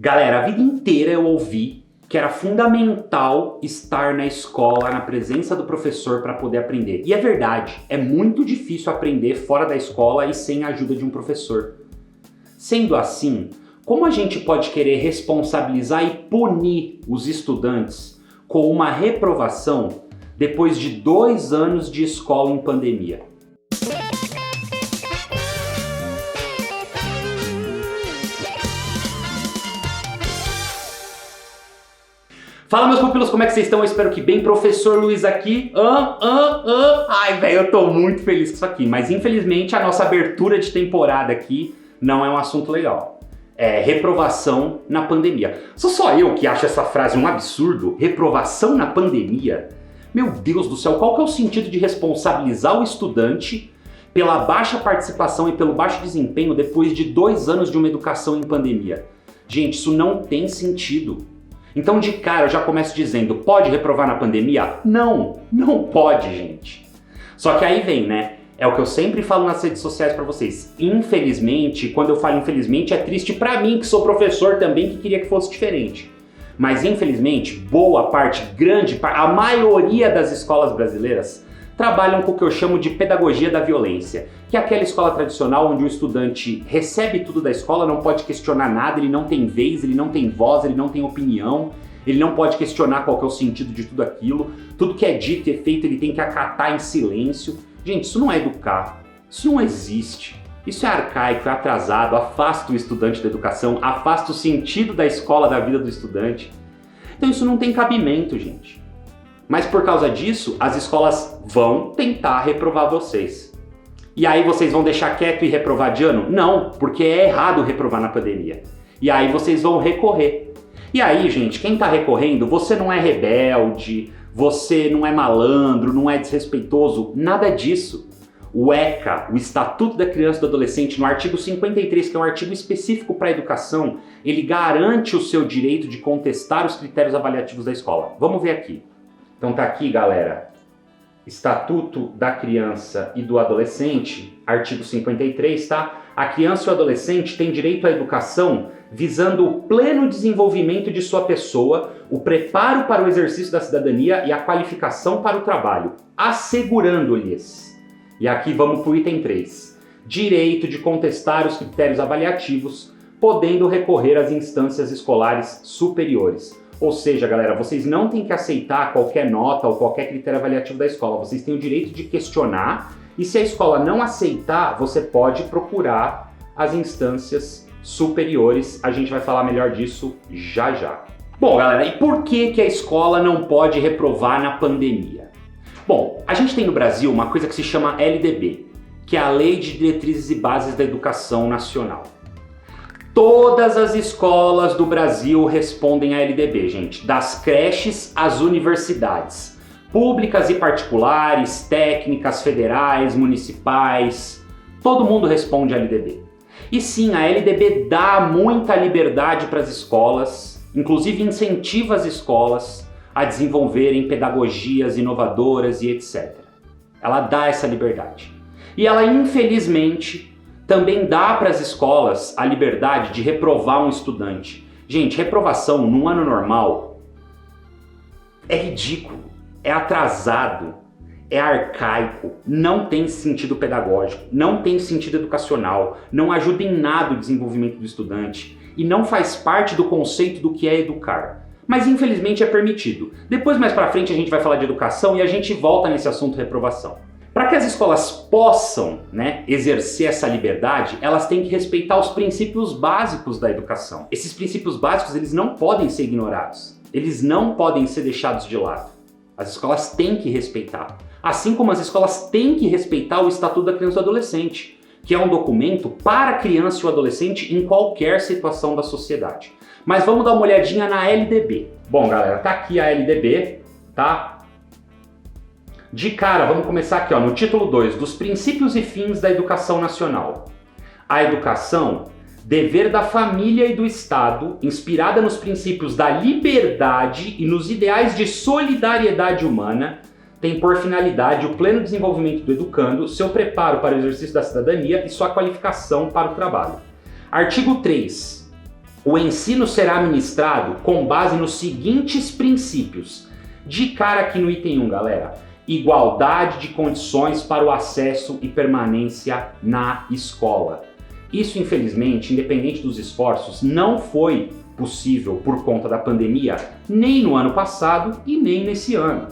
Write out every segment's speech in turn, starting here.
Galera, a vida inteira eu ouvi que era fundamental estar na escola, na presença do professor para poder aprender. E é verdade, é muito difícil aprender fora da escola e sem a ajuda de um professor. Sendo assim, como a gente pode querer responsabilizar e punir os estudantes com uma reprovação depois de 2 anos de escola em pandemia? Fala, meus pupilos, como é que vocês estão? Eu espero que bem. Professor Luiz aqui. Ai, velho, eu tô muito feliz com isso aqui. Mas, infelizmente, a nossa abertura de temporada aqui não é um assunto legal. É reprovação na pandemia. Sou só eu que acho essa frase um absurdo? Reprovação na pandemia? Meu Deus do céu, qual que é o sentido de responsabilizar o estudante pela baixa participação e pelo baixo desempenho depois de 2 anos de uma educação em pandemia? Gente, isso não tem sentido. Então, de cara, eu já começo dizendo, pode reprovar na pandemia? Não, não pode, gente. Só que aí vem, né? É o que eu sempre falo nas redes sociais pra vocês. Infelizmente, quando eu falo infelizmente, é triste pra mim, que sou professor também, que queria que fosse diferente. Mas, infelizmente, boa parte, a maioria das escolas brasileiras trabalham com o que eu chamo de pedagogia da violência, que é aquela escola tradicional onde o estudante recebe tudo da escola, não pode questionar nada, ele não tem vez, ele não tem voz, ele não tem opinião, ele não pode questionar qual que é o sentido de tudo aquilo, tudo que é dito e é feito ele tem que acatar em silêncio. Gente, isso não é educar, isso não existe, isso é arcaico, é atrasado, afasta o estudante da educação, afasta o sentido da escola da vida do estudante. Então isso não tem cabimento, gente. Mas por causa disso, as escolas vão tentar reprovar vocês. E aí vocês vão deixar quieto e reprovar de ano? Não, porque é errado reprovar na pandemia. E aí vocês vão recorrer. E aí, gente, quem tá recorrendo, você não é rebelde, você não é malandro, não é desrespeitoso, nada disso. O ECA, o Estatuto da Criança e do Adolescente, no artigo 53, que é um artigo específico para a educação, ele garante o seu direito de contestar os critérios avaliativos da escola. Vamos ver aqui. Então tá aqui, galera, Estatuto da Criança e do Adolescente, artigo 53, tá? A criança e o adolescente têm direito à educação visando o pleno desenvolvimento de sua pessoa, o preparo para o exercício da cidadania e a qualificação para o trabalho, assegurando-lhes, e aqui vamos pro item 3, direito de contestar os critérios avaliativos, podendo recorrer às instâncias escolares superiores. Ou seja, galera, vocês não têm que aceitar qualquer nota ou qualquer critério avaliativo da escola. Vocês têm o direito de questionar e se a escola não aceitar, você pode procurar as instâncias superiores. A gente vai falar melhor disso já já. Bom, galera, e por que a escola não pode reprovar na pandemia? Bom, a gente tem no Brasil uma coisa que se chama LDB, que é a Lei de Diretrizes e Bases da Educação Nacional. Todas as escolas do Brasil respondem à LDB, gente, das creches às universidades, públicas e particulares, técnicas, federais, municipais, todo mundo responde à LDB. E sim, a LDB dá muita liberdade para as escolas, inclusive incentiva as escolas a desenvolverem pedagogias inovadoras e etc. Ela dá essa liberdade. E ela, infelizmente, também dá para as escolas a liberdade de reprovar um estudante. Gente, reprovação num ano normal é ridículo, é atrasado, é arcaico, não tem sentido pedagógico, não tem sentido educacional, não ajuda em nada o desenvolvimento do estudante e não faz parte do conceito do que é educar. Mas infelizmente é permitido. Depois, mais para frente, a gente vai falar de educação e a gente volta nesse assunto reprovação. Para que as escolas possam, exercer essa liberdade, elas têm que respeitar os princípios básicos da educação. Esses princípios básicos, eles não podem ser ignorados. Eles não podem ser deixados de lado. As escolas têm que respeitar. Assim como as escolas têm que respeitar o Estatuto da Criança e do Adolescente, que é um documento para a criança e o adolescente em qualquer situação da sociedade. Mas vamos dar uma olhadinha na LDB. Bom, galera, tá aqui a LDB, tá? De cara, vamos começar aqui, ó, no título 2, dos princípios e fins da educação nacional. A educação, dever da família e do Estado, inspirada nos princípios da liberdade e nos ideais de solidariedade humana, tem por finalidade o pleno desenvolvimento do educando, seu preparo para o exercício da cidadania e sua qualificação para o trabalho. Artigo 3. O ensino será ministrado com base nos seguintes princípios. De cara aqui no item 1, galera. Igualdade de condições para o acesso e permanência na escola. Isso, infelizmente, independente dos esforços, não foi possível por conta da pandemia, nem no ano passado e nem nesse ano.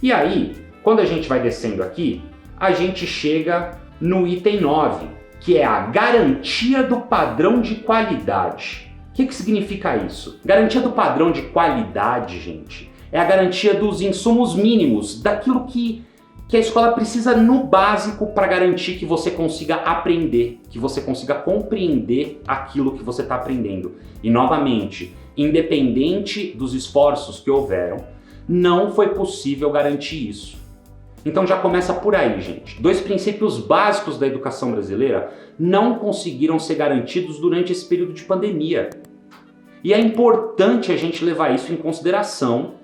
E aí, quando a gente vai descendo aqui, a gente chega no item 9, que é a garantia do padrão de qualidade. O que significa isso? Garantia do padrão de qualidade, gente, é a garantia dos insumos mínimos, daquilo que a escola precisa no básico para garantir que você consiga aprender, que você consiga compreender aquilo que você está aprendendo. E novamente, independente dos esforços que houveram, não foi possível garantir isso. Então já começa por aí, gente. 2 princípios básicos da educação brasileira não conseguiram ser garantidos durante esse período de pandemia. E é importante a gente levar isso em consideração,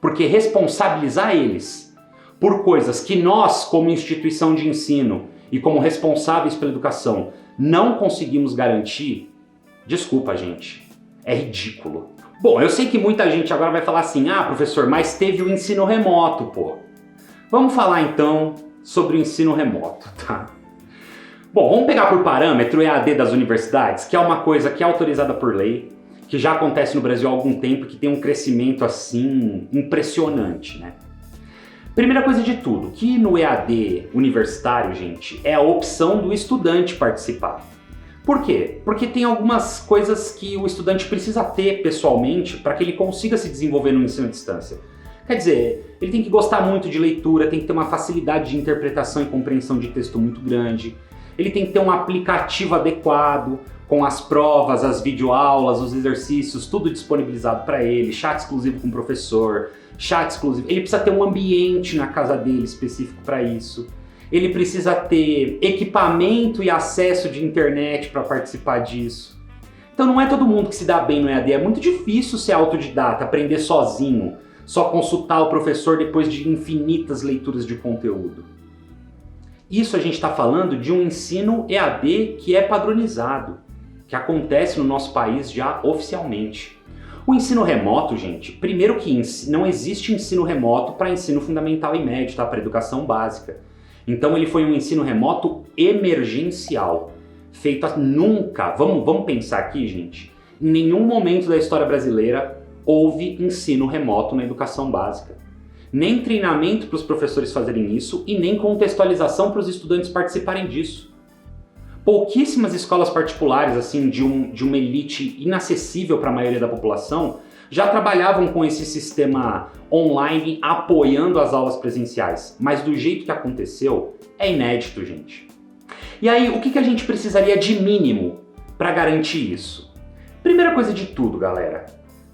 porque responsabilizar eles por coisas que nós, como instituição de ensino e como responsáveis pela educação, não conseguimos garantir, desculpa, gente, é ridículo. Bom, eu sei que muita gente agora vai falar assim, professor, mas teve o ensino remoto, pô. Vamos falar então sobre o ensino remoto, tá? Bom, vamos pegar por parâmetro o EAD das universidades, que é uma coisa que é autorizada por lei, que já acontece no Brasil há algum tempo, que tem um crescimento assim impressionante, né? Primeira coisa de tudo, que no EAD universitário, gente, é a opção do estudante participar. Por quê? Porque tem algumas coisas que o estudante precisa ter pessoalmente para que ele consiga se desenvolver no ensino à distância. Quer dizer, ele tem que gostar muito de leitura, tem que ter uma facilidade de interpretação e compreensão de texto muito grande, ele tem que ter um aplicativo adequado, com as provas, as videoaulas, os exercícios, tudo disponibilizado para ele, chat exclusivo com o professor, chat exclusivo. Ele precisa ter um ambiente na casa dele específico para isso. Ele precisa ter equipamento e acesso de internet para participar disso. Então não é todo mundo que se dá bem no EAD, é muito difícil ser autodidata, aprender sozinho, só consultar o professor depois de infinitas leituras de conteúdo. Isso a gente está falando de um ensino EAD que é padronizado, que acontece no nosso país já oficialmente. O ensino remoto, gente, primeiro que não existe ensino remoto para ensino fundamental e médio, tá? Para educação básica. Então ele foi um ensino remoto emergencial, feito nunca, vamos pensar aqui, gente, em nenhum momento da história brasileira houve ensino remoto na educação básica. Nem treinamento para os professores fazerem isso e nem contextualização para os estudantes participarem disso. Pouquíssimas escolas particulares, assim, de uma elite inacessível para a maioria da população, já trabalhavam com esse sistema online apoiando as aulas presenciais. Mas do jeito que aconteceu, é inédito, gente. E aí, o que a gente precisaria de mínimo para garantir isso? Primeira coisa de tudo, galera,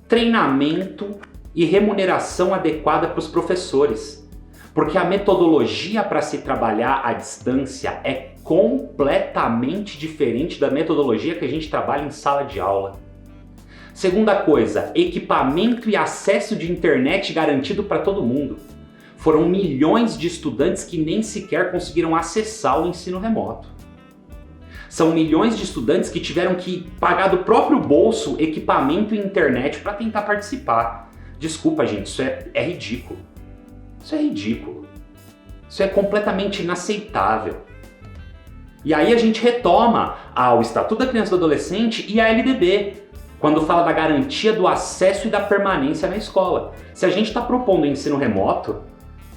treinamento e remuneração adequada para os professores. Porque a metodologia para se trabalhar à distância é completamente diferente da metodologia que a gente trabalha em sala de aula. Segunda coisa, equipamento e acesso de internet garantido para todo mundo. Foram milhões de estudantes que nem sequer conseguiram acessar o ensino remoto. São milhões de estudantes que tiveram que pagar do próprio bolso equipamento e internet para tentar participar. Desculpa, gente, isso é ridículo. Isso é ridículo. Isso é completamente inaceitável. E aí a gente retoma ao Estatuto da Criança e do Adolescente e a LDB, quando fala da garantia do acesso e da permanência na escola. Se a gente está propondo ensino remoto,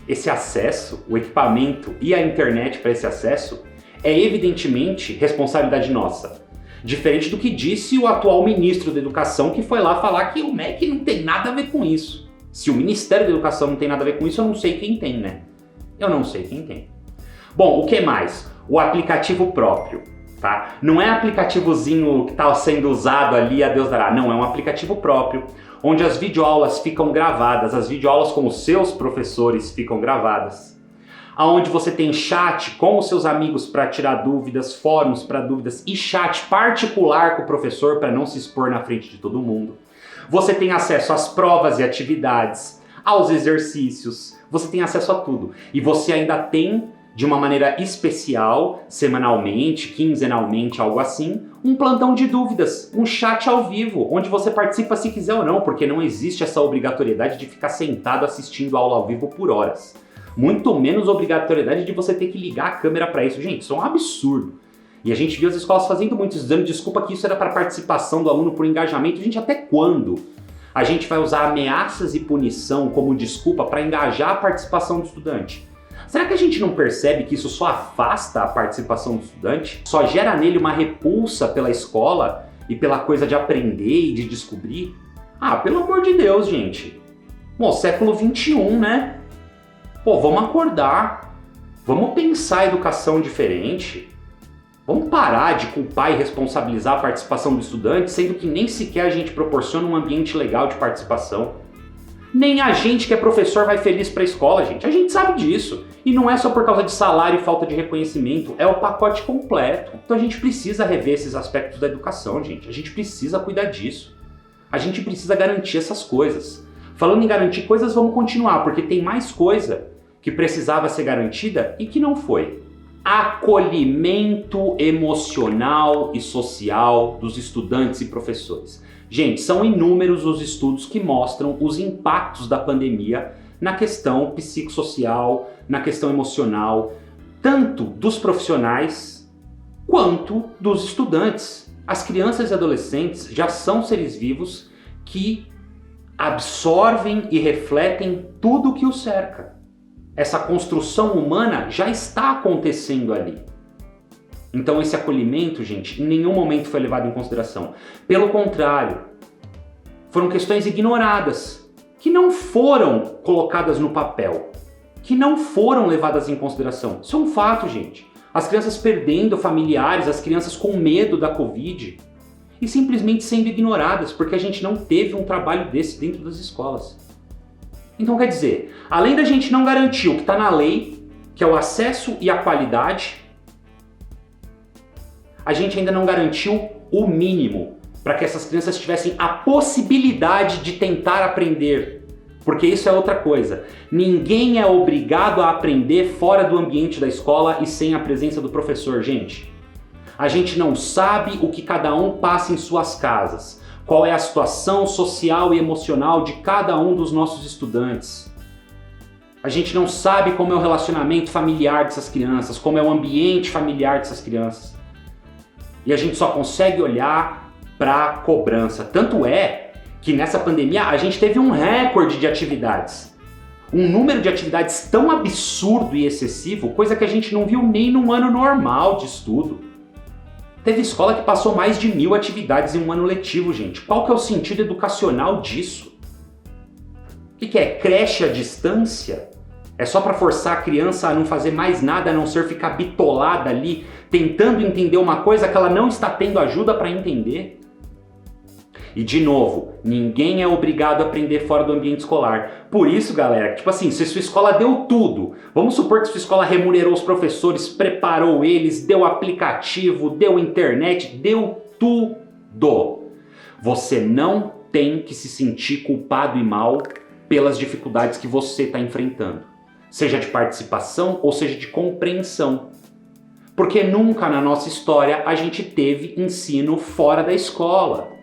esse acesso, o equipamento e a internet para esse acesso, é evidentemente responsabilidade nossa. Diferente do que disse o atual ministro da Educação, que foi lá falar que o MEC não tem nada a ver com isso. Se o Ministério da Educação não tem nada a ver com isso, eu não sei quem tem, né? Eu não sei quem tem. Bom, o que mais? O aplicativo próprio, tá? Não é aplicativozinho que está sendo usado ali, a Deus dará. Não, é um aplicativo próprio, onde as videoaulas ficam gravadas, as videoaulas com os seus professores ficam gravadas. Onde você tem chat com os seus amigos para tirar dúvidas, fóruns para dúvidas e chat particular com o professor para não se expor na frente de todo mundo. Você tem acesso às provas e atividades, aos exercícios, você tem acesso a tudo. E você ainda tem de uma maneira especial, semanalmente, quinzenalmente, algo assim, um plantão de dúvidas, um chat ao vivo, onde você participa se quiser ou não, porque não existe essa obrigatoriedade de ficar sentado assistindo a aula ao vivo por horas. Muito menos obrigatoriedade de você ter que ligar a câmera para isso. Gente, isso é um absurdo. E a gente viu as escolas fazendo muito isso, dando desculpa que isso era para participação do aluno por engajamento. Gente, até quando a gente vai usar ameaças e punição como desculpa para engajar a participação do estudante? Será que a gente não percebe que isso só afasta a participação do estudante? Só gera nele uma repulsa pela escola e pela coisa de aprender e de descobrir? Ah, pelo amor de Deus, gente. Bom, século XXI, né? Pô, vamos acordar. Vamos pensar a educação diferente. Vamos parar de culpar e responsabilizar a participação do estudante, sendo que nem sequer a gente proporciona um ambiente legal de participação. Nem a gente que é professor vai feliz para a escola, gente. A gente sabe disso. E não é só por causa de salário e falta de reconhecimento, é o pacote completo. Então a gente precisa rever esses aspectos da educação, gente. A gente precisa cuidar disso. A gente precisa garantir essas coisas. Falando em garantir coisas, vamos continuar, porque tem mais coisa que precisava ser garantida e que não foi. Acolhimento emocional e social dos estudantes e professores. Gente, são inúmeros os estudos que mostram os impactos da pandemia na questão psicossocial, na questão emocional, tanto dos profissionais quanto dos estudantes. As crianças e adolescentes já são seres vivos que absorvem e refletem tudo o que os cerca. Essa construção humana já está acontecendo ali. Então esse acolhimento, gente, em nenhum momento foi levado em consideração. Pelo contrário, foram questões ignoradas, que não foram colocadas no papel, que não foram levadas em consideração. Isso é um fato, gente. As crianças perdendo familiares, as crianças com medo da Covid e simplesmente sendo ignoradas, porque a gente não teve um trabalho desse dentro das escolas. Então quer dizer, além da gente não garantir o que está na lei, que é o acesso e a qualidade, a gente ainda não garantiu o mínimo para que essas crianças tivessem a possibilidade de tentar aprender. Porque isso é outra coisa. Ninguém é obrigado a aprender fora do ambiente da escola e sem a presença do professor, gente. A gente não sabe o que cada um passa em suas casas, qual é a situação social e emocional de cada um dos nossos estudantes. A gente não sabe como é o relacionamento familiar dessas crianças, como é o ambiente familiar dessas crianças. E a gente só consegue olhar para a cobrança. Tanto é que nessa pandemia a gente teve um recorde de atividades. Um número de atividades tão absurdo e excessivo, coisa que a gente não viu nem num ano normal de estudo. Teve escola que passou mais de 1000 atividades em um ano letivo, gente. Qual que é o sentido educacional disso? O que é? Creche à distância? É só para forçar a criança a não fazer mais nada, a não ser ficar bitolada ali, tentando entender uma coisa que ela não está tendo ajuda para entender? E de novo, ninguém é obrigado a aprender fora do ambiente escolar. Por isso, galera, tipo assim, se sua escola deu tudo, vamos supor que sua escola remunerou os professores, preparou eles, deu aplicativo, deu internet, deu tudo. Você não tem que se sentir culpado e mal pelas dificuldades que você está enfrentando. Seja de participação ou seja de compreensão. Porque nunca na nossa história a gente teve ensino fora da escola.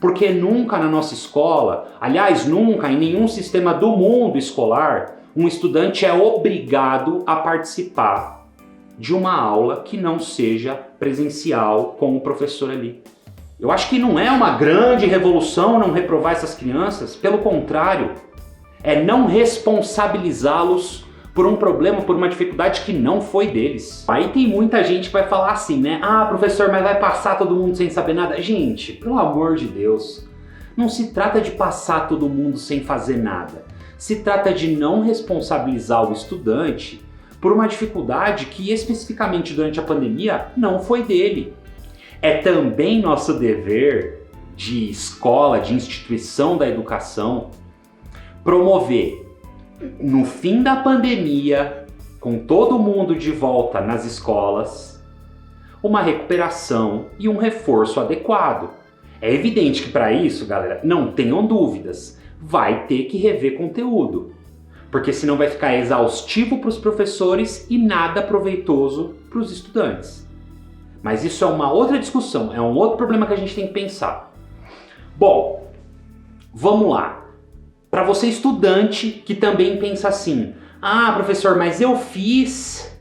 Porque nunca na nossa escola, aliás, nunca em nenhum sistema do mundo escolar, um estudante é obrigado a participar de uma aula que não seja presencial com o professor ali. Eu acho que não é uma grande revolução não reprovar essas crianças, pelo contrário, é não responsabilizá-los por um problema, por uma dificuldade que não foi deles. Aí tem muita gente que vai falar assim, né? Ah, professor, mas vai passar todo mundo sem saber nada? Gente, pelo amor de Deus, não se trata de passar todo mundo sem fazer nada. Se trata de não responsabilizar o estudante por uma dificuldade que especificamente durante a pandemia não foi dele. É também nosso dever de escola, de instituição da educação, promover no fim da pandemia, com todo mundo de volta nas escolas, uma recuperação e um reforço adequado. É evidente que para isso, galera, não tenham dúvidas, vai ter que rever conteúdo. Porque senão vai ficar exaustivo para os professores e nada proveitoso para os estudantes. Mas isso é uma outra discussão, é um outro problema que a gente tem que pensar. Bom, vamos lá. Para você estudante que também pensa assim, ah, professor, mas eu fiz,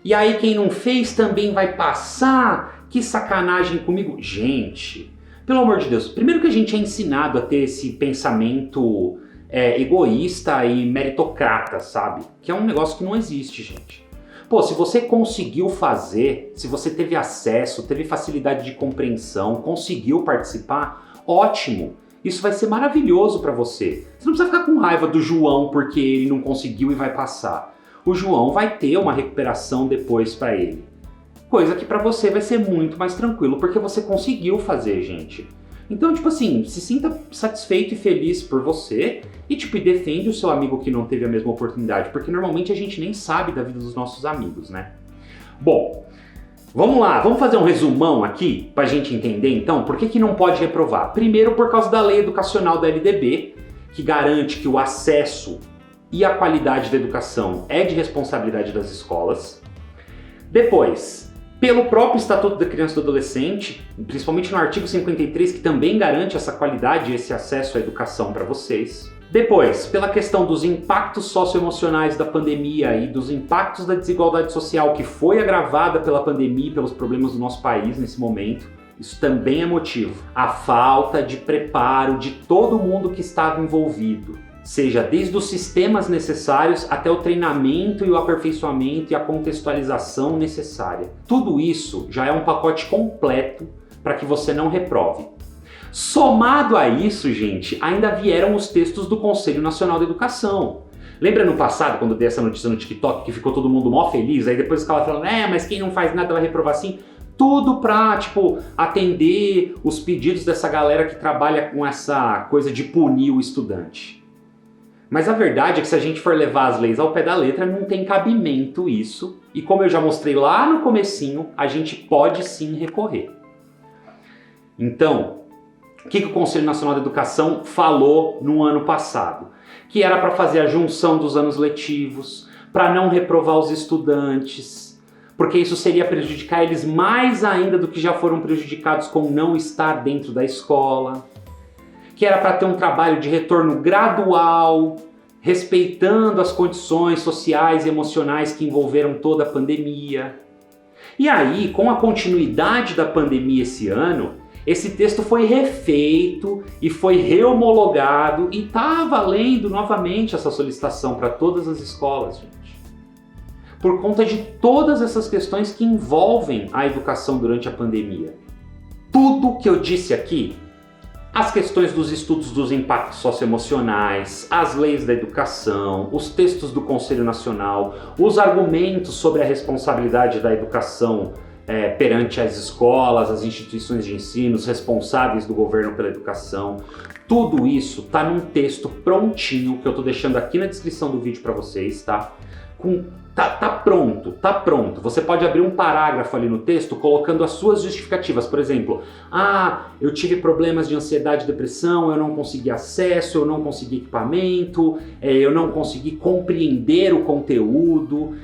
e aí quem não fez também vai passar, que sacanagem comigo. Gente, pelo amor de Deus, primeiro que a gente é ensinado a ter esse pensamento egoísta e meritocrata, sabe? Que é um negócio que não existe, gente. Pô, se você conseguiu fazer, se você teve acesso, teve facilidade de compreensão, conseguiu participar, ótimo. Isso vai ser maravilhoso para você. Você não precisa ficar com raiva do João porque ele não conseguiu e vai passar. O João vai ter uma recuperação depois para ele. Coisa que para você vai ser muito mais tranquilo porque você conseguiu fazer, gente. Então, tipo assim, se sinta satisfeito e feliz por você e, tipo, defende o seu amigo que não teve a mesma oportunidade, porque normalmente a gente nem sabe da vida dos nossos amigos, né? Bom, vamos lá, vamos fazer um resumão aqui pra gente entender, então, por que não pode reprovar? Primeiro, por causa da lei educacional da LDB, que garante que o acesso e a qualidade da educação é de responsabilidade das escolas. Depois, pelo próprio Estatuto da Criança e do Adolescente, principalmente no artigo 53, que também garante essa qualidade e esse acesso à educação para vocês. Depois, pela questão dos impactos socioemocionais da pandemia e dos impactos da desigualdade social que foi agravada pela pandemia e pelos problemas do nosso país nesse momento. Isso também é motivo. A falta de preparo de todo mundo que estava envolvido. Seja desde os sistemas necessários até o treinamento e o aperfeiçoamento e a contextualização necessária. Tudo isso já é um pacote completo para que você não reprove. Somado a isso, gente, ainda vieram os textos do Conselho Nacional de Educação. Lembra no passado, quando dei essa notícia no TikTok, que ficou todo mundo mó feliz? Aí depois ficava falando, mas quem não faz nada vai reprovar sim. Tudo pra, atender os pedidos dessa galera que trabalha com essa coisa de punir o estudante. Mas a verdade é que se a gente for levar as leis ao pé da letra, não tem cabimento isso. E como eu já mostrei lá no comecinho, a gente pode sim recorrer. Então, o que o Conselho Nacional de Educação falou no ano passado? Que era para fazer a junção dos anos letivos, para não reprovar os estudantes, porque isso seria prejudicar eles mais ainda do que já foram prejudicados com não estar dentro da escola. Que era para ter um trabalho de retorno gradual, respeitando as condições sociais e emocionais que envolveram toda a pandemia. E aí, com a continuidade da pandemia esse ano, esse texto foi refeito e foi rehomologado e está valendo novamente essa solicitação para todas as escolas, gente. Por conta de todas essas questões que envolvem a educação durante a pandemia. Tudo que eu disse aqui, as questões dos estudos dos impactos socioemocionais, as leis da educação, os textos do Conselho Nacional, os argumentos sobre a responsabilidade da educação perante as escolas, as instituições de ensino, os responsáveis do governo pela educação, tudo isso está num texto prontinho que eu estou deixando aqui na descrição do vídeo para vocês, tá? Tá pronto. Você pode abrir um parágrafo ali no texto colocando as suas justificativas. Por exemplo, eu tive problemas de ansiedade e depressão, eu não consegui acesso, eu não consegui equipamento, eu não consegui compreender o conteúdo,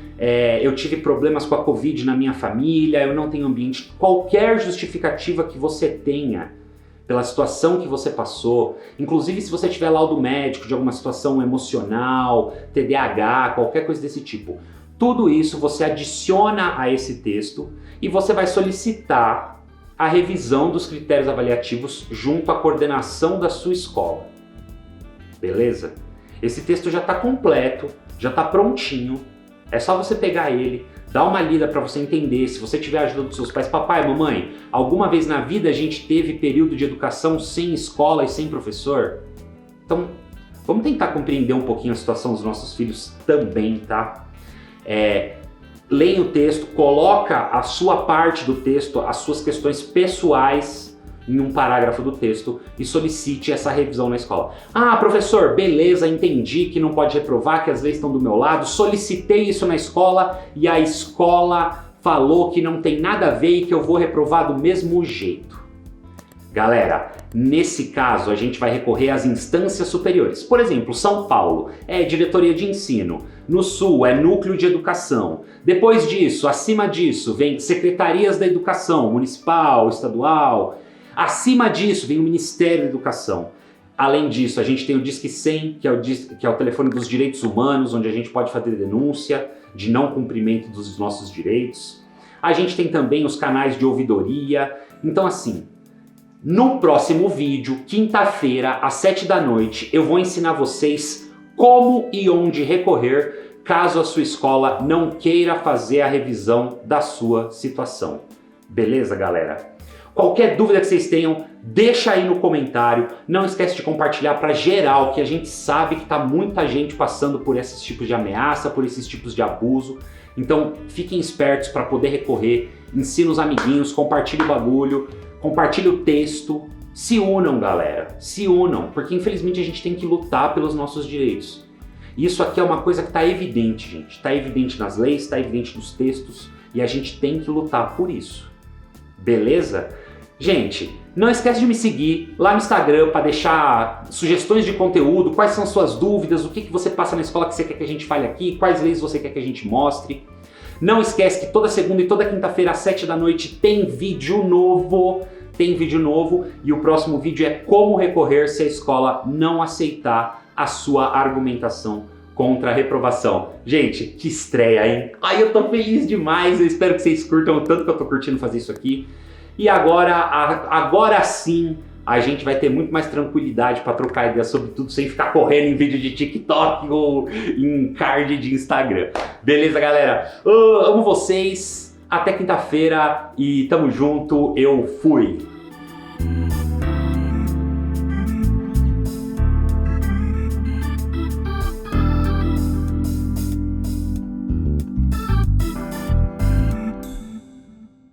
eu tive problemas com a Covid na minha família, eu não tenho ambiente. Qualquer justificativa que você tenha pela situação que você passou, inclusive se você tiver laudo médico de alguma situação emocional, TDAH, qualquer coisa desse tipo, tudo isso você adiciona a esse texto e você vai solicitar a revisão dos critérios avaliativos junto à coordenação da sua escola. Beleza? Esse texto já está completo, já está prontinho, é só você pegar ele, dá uma lida para você entender, se você tiver a ajuda dos seus pais. Papai, mamãe, alguma vez na vida a gente teve período de educação sem escola e sem professor? Então, vamos tentar compreender um pouquinho a situação dos nossos filhos também, tá? Leia o texto, coloca a sua parte do texto, as suas questões pessoais em um parágrafo do texto e solicite essa revisão na escola. Professor, beleza, entendi que não pode reprovar, que as leis estão do meu lado, solicitei isso na escola e a escola falou que não tem nada a ver e que eu vou reprovar do mesmo jeito. Galera, Nesse caso, a gente vai recorrer às instâncias superiores. Por exemplo, São Paulo é diretoria de ensino, no Sul é núcleo de educação. Depois disso, acima disso, vem secretarias da educação, municipal, estadual. Acima disso, vem o Ministério da Educação. Além disso, a gente tem o Disque 100, que é o telefone dos direitos humanos, onde a gente pode fazer denúncia de não cumprimento dos nossos direitos. A gente tem também os canais de ouvidoria. Então, assim, no próximo vídeo, quinta-feira, às 7 da noite, eu vou ensinar vocês como e onde recorrer caso a sua escola não queira fazer a revisão da sua situação. Beleza, galera? Qualquer dúvida que vocês tenham, deixa aí no comentário. Não esquece de compartilhar para geral, que a gente sabe que tá muita gente passando por esses tipos de ameaça, por esses tipos de abuso. Então, fiquem espertos para poder recorrer. Ensina os amiguinhos, compartilhe o bagulho. Compartilhe o texto, se unam, galera, se unam, porque infelizmente a gente tem que lutar pelos nossos direitos. Isso aqui é uma coisa que está evidente, gente, está evidente nas leis, está evidente nos textos e a gente tem que lutar por isso, beleza? Gente, não esquece de me seguir lá no Instagram para deixar sugestões de conteúdo, quais são suas dúvidas, o que você passa na escola que você quer que a gente fale aqui, quais leis você quer que a gente mostre. Não esquece que toda segunda e toda quinta-feira às 7 da noite tem vídeo novo. E o próximo vídeo é como recorrer se a escola não aceitar a sua argumentação contra a reprovação. Gente, que estreia, hein? Ai, eu tô feliz demais, eu espero que vocês curtam o tanto que eu tô curtindo fazer isso aqui. E agora sim, a gente vai ter muito mais tranquilidade para trocar ideias sobre tudo sem ficar correndo em vídeo de TikTok ou em card de Instagram. Beleza, galera? Amo vocês. Até quinta-feira e tamo junto. Eu fui.